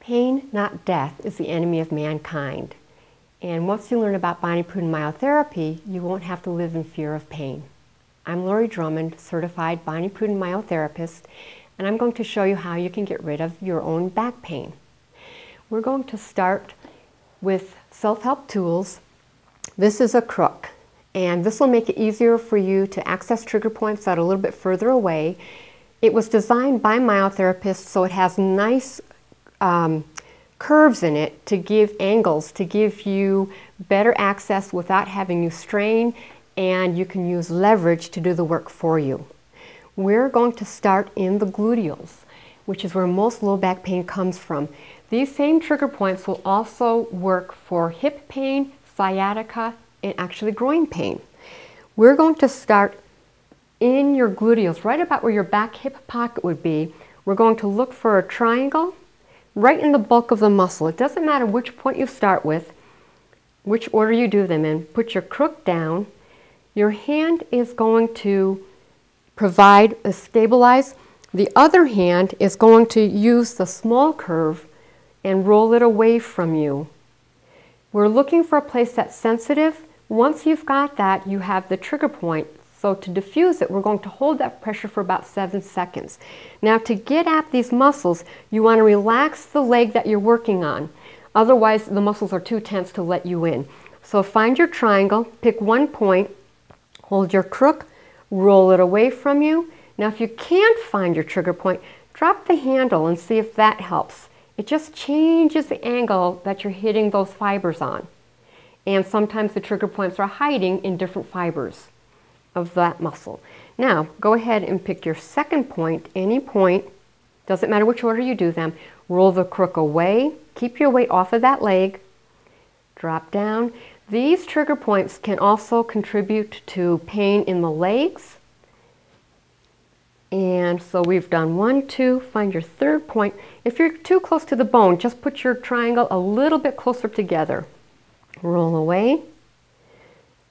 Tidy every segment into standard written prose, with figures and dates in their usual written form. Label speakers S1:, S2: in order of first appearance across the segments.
S1: Pain, not death, is the enemy of mankind. And once you learn about body Prudden myotherapy, you won't have to live in fear of pain. I'm Lori Drummond, certified body Prudden myotherapist, and I'm going to show you how you can get rid of your own back pain. We're going to start with self-help tools. This is a crook, and this will make it easier for you to access trigger points that are a little bit further away. It was designed by myotherapists, so it has nice curves in it to give angles, to give you better access without having you strain, and you can use leverage to do the work for you. We're going to start in the gluteals, which is where most low back pain comes from. These same trigger points will also work for hip pain, sciatica, and actually groin pain. We're going to start in your gluteals, right about where your back hip pocket would be. We're going to look for a triangle right in the bulk of the muscle. It doesn't matter which point you start with, which order you do them in. Put your crook down. Your hand is going to provide a stabilize. The other hand is going to use the small curve and roll it away from you. We're looking for a place that's sensitive. Once you've got that, you have the trigger point. So to diffuse it, we're going to hold that pressure for about 7 seconds. Now to get at these muscles, you want to relax the leg that you're working on. Otherwise, the muscles are too tense to let you in. So find your triangle, pick one point, hold your crook, roll it away from you. Now if you can't find your trigger point, drop the handle and see if that helps. It just changes the angle that you're hitting those fibers on. And sometimes the trigger points are hiding in different fibers of that muscle. Now go ahead and pick your second point, any point, doesn't matter which order you do them. Roll the crook away, keep your weight off of that leg, drop down. These trigger points can also contribute to pain in the legs. And so we've done 1, 2, find your third point. If you're too close to the bone, just put your triangle a little bit closer together. Roll away,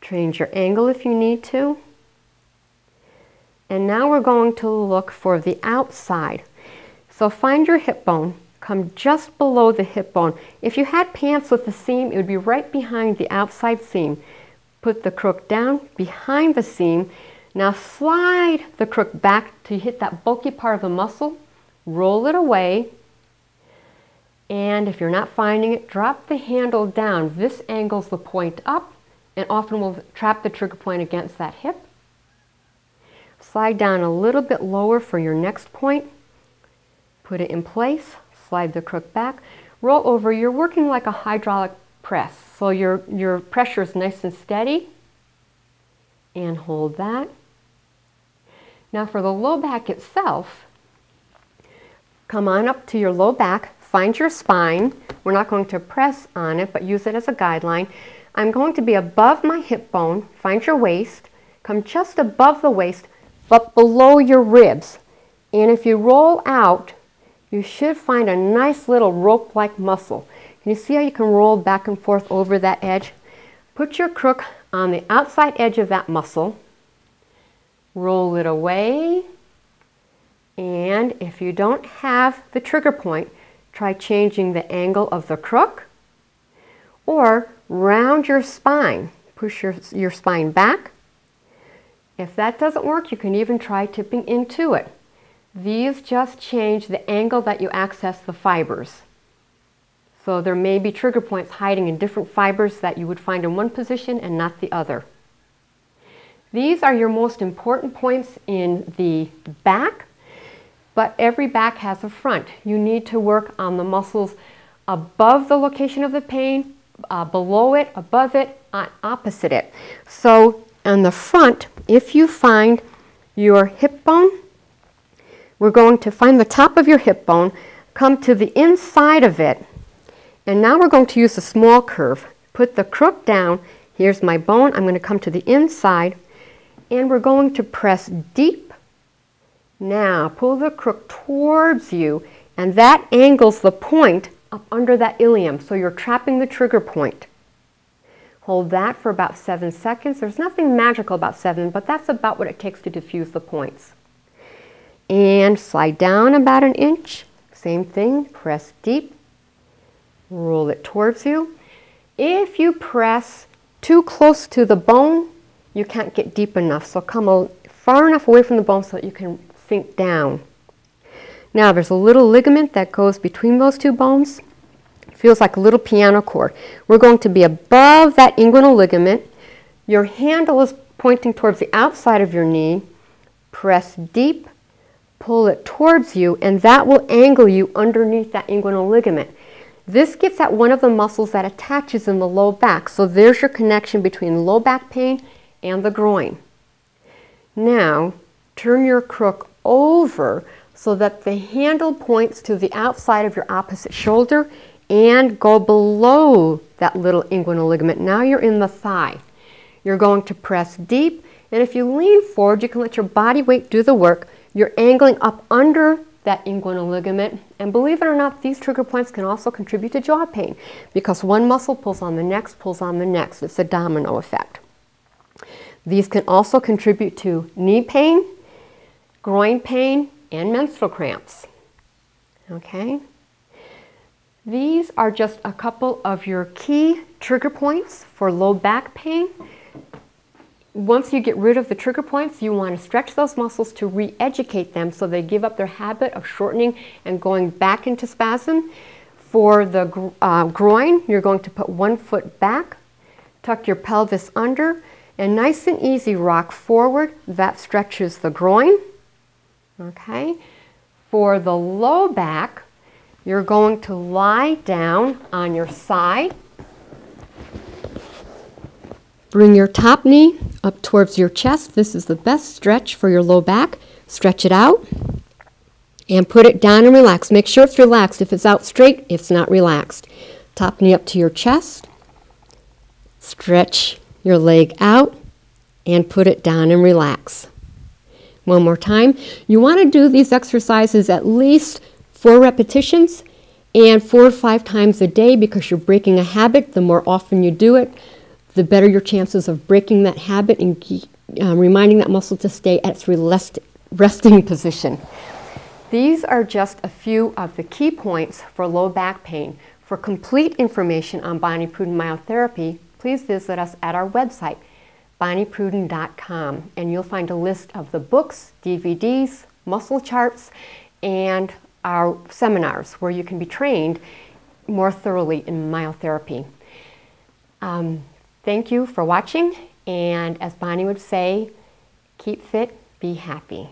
S1: change your angle if you need to. And now we're going to look for the outside. So find your hip bone, come just below the hip bone. If you had pants with the seam, it would be right behind the outside seam. Put the crook down behind the seam. Now slide the crook back to hit that bulky part of the muscle. Roll it away. And if you're not finding it, drop the handle down. This angles the point up and often will trap the trigger point against that hip. Slide down a little bit lower for your next point. Put it in place. Slide the crook back. Roll over. You're working like a hydraulic press. So your pressure is nice and steady. And hold that. Now for the low back itself, come on up to your low back. Find your spine. We're not going to press on it, but use it as a guideline. I'm going to be above my hip bone. Find your waist. Come just above the waist, but below your ribs. And if you roll out, you should find a nice little rope-like muscle. Can you see how you can roll back and forth over that edge? Put your crook on the outside edge of that muscle. Roll it away. And if you don't have the trigger point, try changing the angle of the crook. Or round your spine. Push your spine back. If that doesn't work, you can even try tipping into it. These just change the angle that you access the fibers. So there may be trigger points hiding in different fibers that you would find in one position and not the other. These are your most important points in the back, but every back has a front. You need to work on the muscles above the location of the pain, below it, above it, opposite it. So on the front, if you find your hip bone, we're going to find the top of your hip bone, come to the inside of it, and now we're going to use a small curve. Put the crook down. Here's my bone. I'm going to come to the inside, and we're going to press deep. Now pull the crook towards you, and that angles the point up under that ilium, so you're trapping the trigger point. Hold that for about 7 seconds. There's nothing magical about 7, but that's about what it takes to diffuse the points. And slide down about 1 inch. Same thing, press deep. roll it towards you. If you press too close to the bone, you can't get deep enough. So come far enough away from the bone so that you can sink down. Now there's a little ligament that goes between those two bones. It feels like a little piano chord. We're going to be above that inguinal ligament. Your handle is pointing towards the outside of your knee. Press deep, pull it towards you, and that will angle you underneath that inguinal ligament. This gets at one of the muscles that attaches in the low back. So there's your connection between low back pain and the groin. Now, turn your crook over so that the handle points to the outside of your opposite shoulder and go below that little inguinal ligament. Now you're in the thigh. You're going to press deep, and if you lean forward, you can let your body weight do the work. You're angling up under that inguinal ligament, and believe it or not, these trigger points can also contribute to jaw pain because one muscle pulls on the next, pulls on the next. It's a domino effect. These can also contribute to knee pain, groin pain, and menstrual cramps. Okay? These are just a couple of your key trigger points for low back pain. Once you get rid of the trigger points, you want to stretch those muscles to re-educate them so they give up their habit of shortening and going back into spasm. For the groin, you're going to put one foot back, tuck your pelvis under, and nice and easy rock forward. That stretches the groin. Okay. For the low back, you're going to lie down on your side. Bring your top knee up towards your chest. This is the best stretch for your low back. Stretch it out and put it down and relax. Make sure it's relaxed. If it's out straight, it's not relaxed. Top knee up to your chest. Stretch your leg out and put it down and relax. One more time. You want to do these exercises at least 4 repetitions and 4 or 5 times a day because you're breaking a habit. The more often you do it, the better your chances of breaking that habit and reminding that muscle to stay at its resting position. These are just a few of the key points for low back pain. For complete information on Bonnie Prudden Myotherapy, please visit us at our website, bonnieprudden.com, and you'll find a list of the books, DVDs, muscle charts, and our seminars where you can be trained more thoroughly in myotherapy. Thank you for watching, and as Bonnie would say, keep fit, be happy.